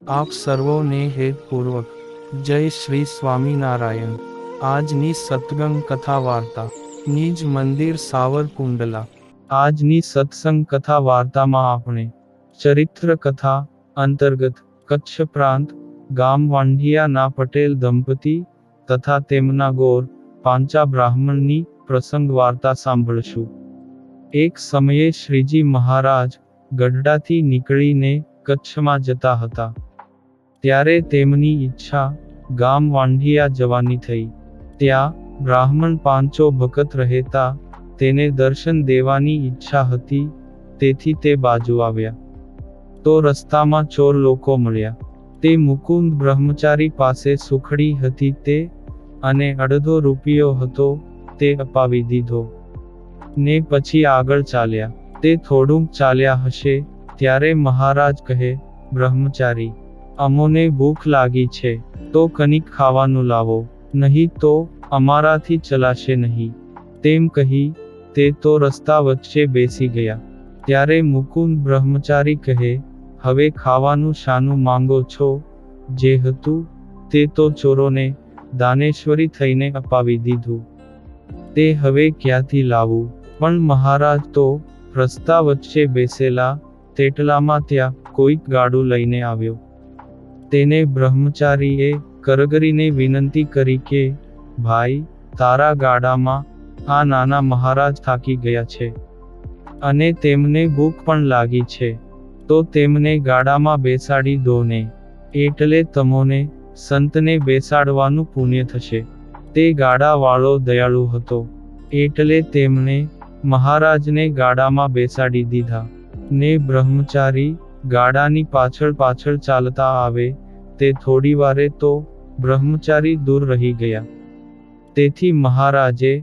આપ સર્વોને હેતપૂર્વક જય શ્રી સ્વામિનારાયણ। આજની સત્સંગ કથા વાર્તા નિજ મંદિર સાવરકુંડલા। આજની સત્સંગ કથા વાર્તામાં આપણે ચરિત્ર કથા અંતર્ગત કચ્છ પ્રાંત ગામ વાંઢિયાના પટેલ દંપતી તથા તેમના ગોર પાંચા બ્રાહ્મણની પ્રસંગ વાર્તા સાંભળશું। એક સમયે શ્રીજી મહારાજ ગઢડાથી નીકળીને કચ્છમાં જતા હતા, ત્યારે તેમની ઈચ્છા ગામ વાંઢિયા જવાની થઈ। ત્યાં બ્રાહ્મણ પાંચો ભગત રહેતા, તેને દર્શન દેવાની ઈચ્છા હતી, તેથી તે બાજુ આવ્યા। તો રસ્તામાં ચોર લોકો મળ્યા। તે મુકુંદ બ્રહ્મચારી પાસે સુખડી હતી તે, અને અડધો રૂપિયો હતો તે અપાવી દીધો, ને પછી આગળ ચાલ્યા। તે થોડુંક ચાલ્યા હશે ત્યારે મહારાજ કહે, બ્રહ્મચારી, અમોને ભૂખ લાગી છે, તો કનિક ખાવાનું લાવો, નહીં તો અમારાથી ચલાશે નહીં। તેમ કહી તે તો રસ્તા વચ્ચે બેસી ગયા। ત્યારે મુકુંદ બ્રહ્મચારી કહે, હવે ખાવાનું શાનું માંગો છો? જે હતું તે તો ચોરોને દાનેશ્વરી થઈને અપાવી દીધું, તે હવે ક્યાંથી લાવું? પણ મહારાજ તો રસ્તા વચ્ચે બેસેલા તેટલામાં ત્યાં કોઈક ગાડું લઈને આવ્યો। તેને બ્રહ્મચારીએ કરગરીને વિનંતી કરી કે, ભાઈ, તારા ગાડામાં આ નાના મહારાજ થાકી ગયા છે, અને તેમને ભૂખ પણ લાગી છે, તો તેમને ગાડામાં બેસાડી દો ને, એટલે તમોને સંતને બેસાડવાનું પુણ્ય થશે। તે ગાડાવાળો દયાળુ હતો, એટલે તેમણે મહારાજને ગાડામાં બેસાડી દીધા, ને બ્રહ્મચારી ગાડાની પાછળ પાછળ ચાલતા આવે તે થોડીવારે તો બ્રહ્મચારી દૂર રહી ગયા। તેથી મહારાજે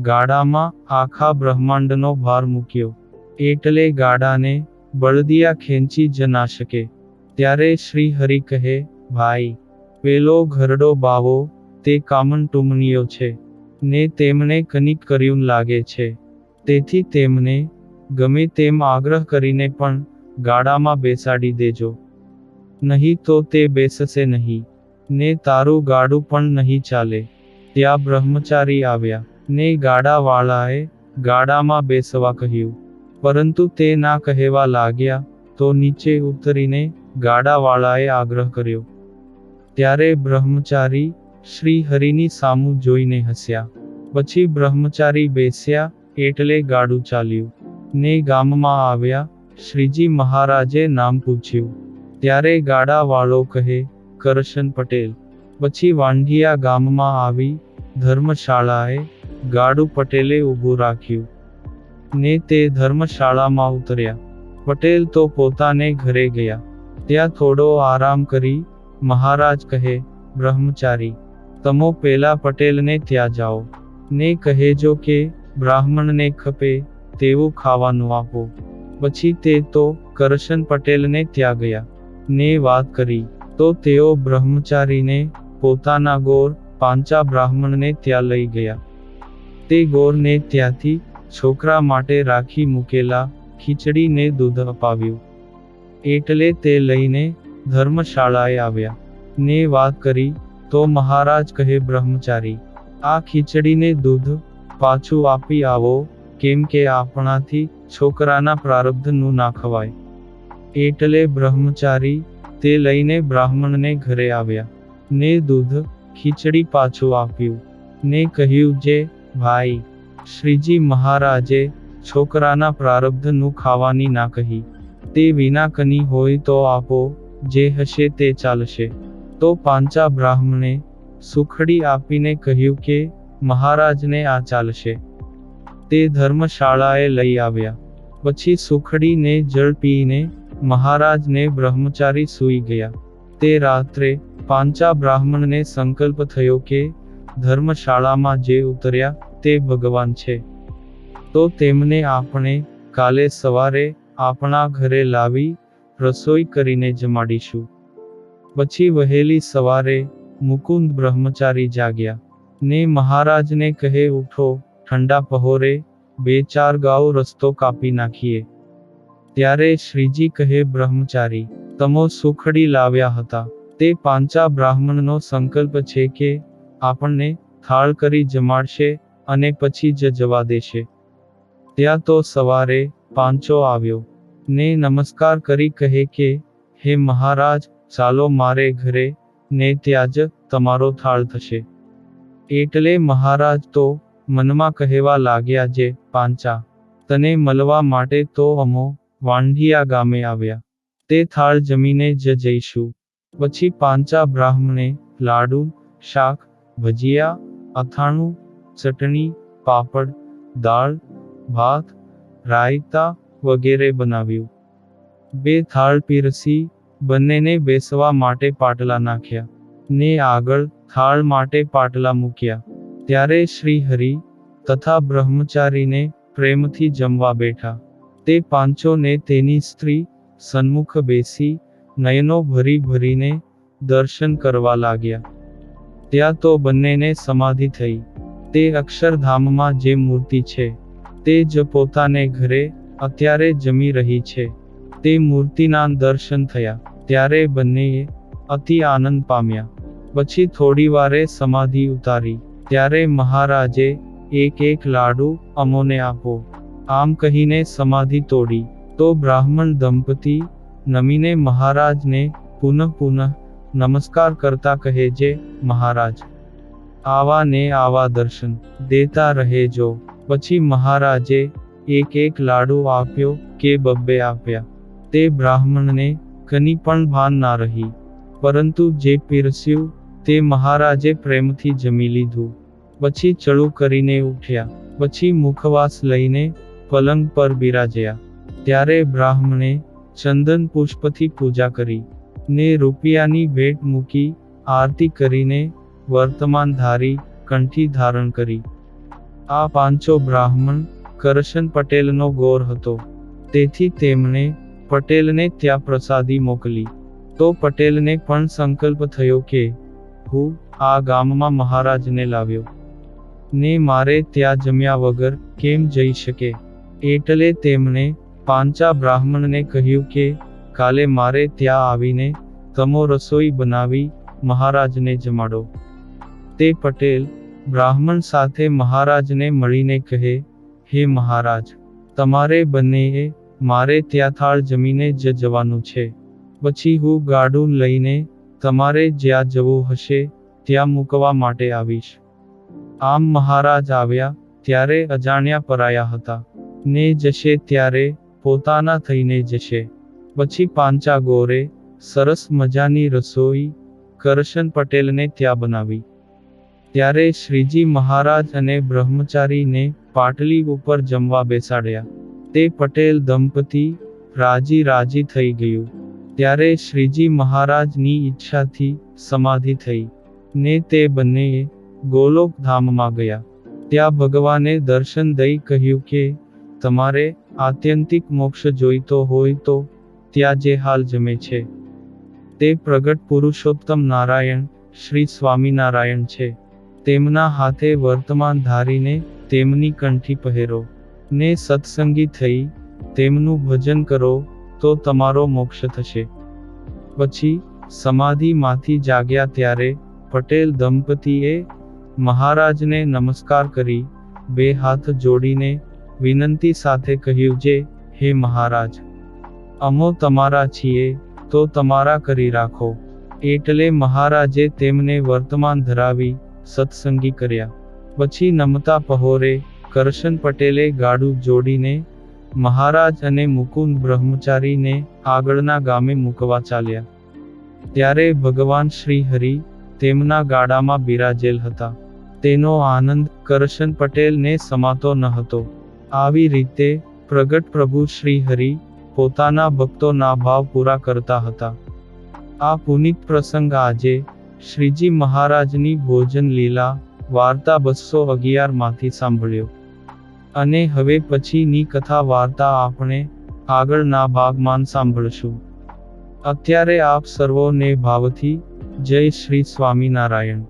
ગાડામાં આખા બ્રહ્માંડનો ભાર મૂક્યો, એટલે ગાડાને બળદિયા ખેંચી જ ના શકે। ત્યારે શ્રી હરિ કહે, ભાઈ, પેલો ઘરડો બાવો તે કામણટુમણીયો છે, ને તેમને કનિક કર્યું લાગે છે, તેથી તેમને ગમે તેમ આગ્રહ કરીને પણ ગાડામાં બેસાડી દેજો, નહીં તો તે બેસશે નહીં, ને તારું ગાડું પણ નહીં ચાલે। ત્યાં બ્રહ્મચારી આવ્યા, ને ગાડાવાળાએ ગાડામાં બેસવા કહ્યું, પરંતુ તે ના કહેવા લાગ્યા, તો નીચે ઉતરીને ગાડાવાળાએ આગ્રહ કર્યો। ત્યારે બ્રહ્મચારી શ્રી હરિની સામું જોઈને હસ્યા। પછી બ્રહ્મચારી બેસ્યા એટલે ગાડું ચાલ્યું, ને ગામમાં આવ્યા। શ્રીજી મહારાજે નામ પૂછ્યું, ત્યારે ગાડાવાળો કહે, કરશન પટેલ। પછી વાંઢિયા ગામમાં આવી ધર્મશાળાએ ગાડું પટેલે ઊભું રાખ્યું, ને તે ધર્મશાળામાં ઉતર્યા। પટેલ તો પોતાને ઘરે ગયા। ત્યાં થોડો આરામ કરી મહારાજ કહે, બ્રહ્મચારી, તમો પેલા પટેલને ત્યાં જાઓ, ને કહેજો કે બ્રાહ્મણને ખપે તેવું ખાવાનું આપો। પછી તે તો કરશન પટેલને ત્યાં ગયા, ને વાત કરી, તો તેઓ બ્રહ્મચારીને પોતાના ગોર પાંચા બ્રાહ્મણને ત્યાં લઈ ગયા। તે ગોરને ત્યાંથી છોકરા માટે રાખી મૂકેલા ખીચડી ને દૂધ અપાવ્યું, એટલે તે લઈને ધર્મશાળાએ આવ્યા, ને વાત કરી, તો મહારાજ કહે, બ્રહ્મચારી, આ ખીચડીને દૂધ પાછું આપી આવો, કેમ કે આપણાથી છોકરાના પ્રારબ્ધનું ના ખવાય। એટલે બ્રહ્મચારી તે લઈને બ્રાહ્મણને ઘરે આવ્યા, ને દૂધ ખીચડી પાછું આપ્યું, ને કહ્યું, જે ભાઈ, શ્રીજી મહારાજે છોકરાના પ્રારબ્ધનું ખાવાની ના કહી, તે વિના કની હોય તો આપો, જે હશે તે ચાલશે। તો પાંચા બ્રાહ્મણે સુખડી આપીને કહ્યું કે મહારાજને આ ચાલશે। તે ધર્મશાળાએ લઈ આવ્યા। પછી સુખડીને જળ પીને મહારાજને બ્રહ્મચારી સૂઈ ગયા। તે રાત્રે પાંચા બ્રાહ્મણને સંકલ્પ થયો કે ધર્મશાળામાં જે ઉતર્યા તે ભગવાન છે, તો તેમને આપણે કાલે સવારે આપણા ઘરે લાવી રસોઈ કરીને જમાડીશું। પછી વહેલી સવારે મુકુંદ બ્રહ્મચારી જાગ્યા, ને મહારાજને કહે, ઉઠો, ઠંડા પહોરે 2-4 ગાઉ રસ્તો કાપી નાખીએ। ત્યારે શ્રીજી કહે, બ્રહ્મચારી, તમો સુખડી લાવ્યા હતા. તે પાંચા બ્રાહ્મણનો સંકલ્પ છે કે આપણને થાળ કરી જમાડશે અને પછી જ જવા દેશે. ત્યાં તો સવારે પાંચો આવ્યો ને નમસ્કાર કરી કહે કે હે મહારાજ, ચાલો મારે ઘરે, ને ત્યાં જ તમારો થાળ થશે. એટલે મહારાજ તો મનમાં કહેવા લાગ્યા, જે પાંચા, તને મળવા માટે તો અમો વાંઢિયા ગામે આવ્યા. તે થાળ જમીને જ જઈશું. પછી પાંચા બ્રાહ્મણે લાડુ, શાક, ભજીયા, અથાણું, ચટણી, પાપડ, દાળ, ભાત, રાયતા વગેરે બનાવ્યું. 2 થાળ પીરસી બંનેને બેસવા માટે પાટલા નાખ્યા, ને આગળ થાળ માટે પાટલા મૂક્યા. ત્યારે શ્રી હરિ તથા બ્રહ્મચારીને પ્રેમથી જમવા બેઠા. તે પાંચોને તેની સ્ત્રી સન્મુખ બેસી નયનો ભરી ભરીને દર્શન કરવા લાગ્યા. ત્યાં તો બંનેને સમાધિ થઈ. તે અક્ષરધામમાં જે મૂર્તિ છે તે જ પોતાને ઘરે અત્યારે જમી રહી છે. તે મૂર્તિના દર્શન થયા ત્યારે બંનેએ અતિ આનંદ પામ્યા. પછી થોડીવારે સમાધિ ઉતારી ત્યારે મહારાજે એક લાડુ અમોને આપો, આમ કહીને સમાધિ તોડી. તો બ્રાહ્મણ દંપતી નમીને મહારાજને પુનઃ નમસ્કાર કરતા કહે, જે મહારાજ, આવા ને આવા દર્શન દેતા રહેજો. પછી મહારાજે એક લાડુ આપ્યો કે 2 આપ્યા. તે બ્રાહ્મણને કની પણ ભાન ના રહી, પરંતુ જે પીરસ્યું તે મહારાજે પ્રેમથી જમી લીધું. પછી ચડું કરીને ઉઠ્યા. પછી મુખવાસ લઈને પલંગ પર બિરાજ્યા. ત્યારે બ્રાહ્મણે ચંદન પુષ્પથી પૂજા કરી ને રૂપિયાની ભેટ મૂકી આરતી કરીને વર્તમાન ધારી કંઠી ધારણ કરી. આ પાંચો બ્રાહ્મણ કરશન પટેલનો ગોર હતો. તેથી તેમણે પટેલને ત્યાં પ્રસાદી મોકલી. તો પટેલને પણ સંકલ્પ થયો કે હું આ ગામમાં મહારાજને લાવ્યો ને મારે ત્યાં જમ્યા વગર કેમ જઈ શકે. એટલે તેમણે પાંચા બ્રાહ્મણને કહ્યું કે કાલે મારે ત્યાં આવીને તમો રસોઈ બનાવી મહારાજને જમાડો. તે પટેલ બ્રાહ્મણ સાથે મહારાજને મળીને કહે, હે મહારાજ, તમારે બંનેએ મારે ત્યાં થાળ જમીને જ જવાનું છે. પછી હું ગાડું લઈને તમારે જ્યાં જવું હશે ત્યાં મૂકવા માટે આવીશ. આમ મહારાજ આવ્યા ત્યારે અજાણ્યા પરાયા હતા, ને જશે ત્યારે પોતાના થઈને જશે. પછી પાંચા ગોરે સરસ મજાની રસોઈ કરશન પટેલને ત્યાં બનાવી. ત્યારે શ્રીજી મહારાજ અને બ્રહ્મચારીને પાટલી ઉપર જમવા બેસાડ્યા. તે પટેલ દંપતી રાજી થઈ ગયું. ત્યારે શ્રીજી મહારાજની ઈચ્છાથી સમાધિ થઈ ને તે બંનેએ ગોલોક ધામમાં ગયા. ત્યાં ભગવાને દર્શન દઈ કહ્યું કે તમારે આત્યંતિક મોક્ષ જોઈતો હોય તો ત્યાં જે હાલ જમે છે તે પ્રગટ પુરુષોત્તમ નારાયણ શ્રી સ્વામિનારાયણ છે. તેમના હાથે વર્તમાન ધારીને તેમની કંઠી પહેરો ને સત્સંગી થઈ તેમનું ભજન કરો તો તમારો મોક્ષ થશે. પછી સમાધિમાંથી જાગ્યા ત્યારે પટેલ દંપતીએ મહારાજને નમસ્કાર કરી 2 હાથ જોડીને વિનંતી સાથે કહ્યું, જે હે મહારાજ, અમો તમારા છીએ તો તમારા કરી રાખો. એટલે મહારાજે તેમને વર્તમાન ધરાવી સત્સંગી કર્યા. પછી નમતા પહોરે કરશન પટેલે ગાડું જોડીને મહારાજ અને મુકુંદ બ્રહ્મચારીને આગળના ગામે મૂકવા ચાલ્યા. ત્યારે ભગવાન શ્રી હરિ તેમના ગાડામાં બિરાજેલ હતા. તેનો આનંદ કરશન પટેલને સમાતો ન હતો. આવી રીતે પ્રગટ પ્રભુ શ્રી હરિ પોતાના ભક્તોના ભાવ પૂરા કરતા હતા. આ પુનિત પ્રસંગ આજે શ્રીજી મહારાજની ભોજન લીલા વાર્તા 211 માંથી સાંભળ્યો. અને હવે પછીની કથા વાર્તા આપણે આગળના ભાગમાં સાંભળશું. અત્યારે આપ સર્વોને ભાવથી જય શ્રી સ્વામિનારાયણ.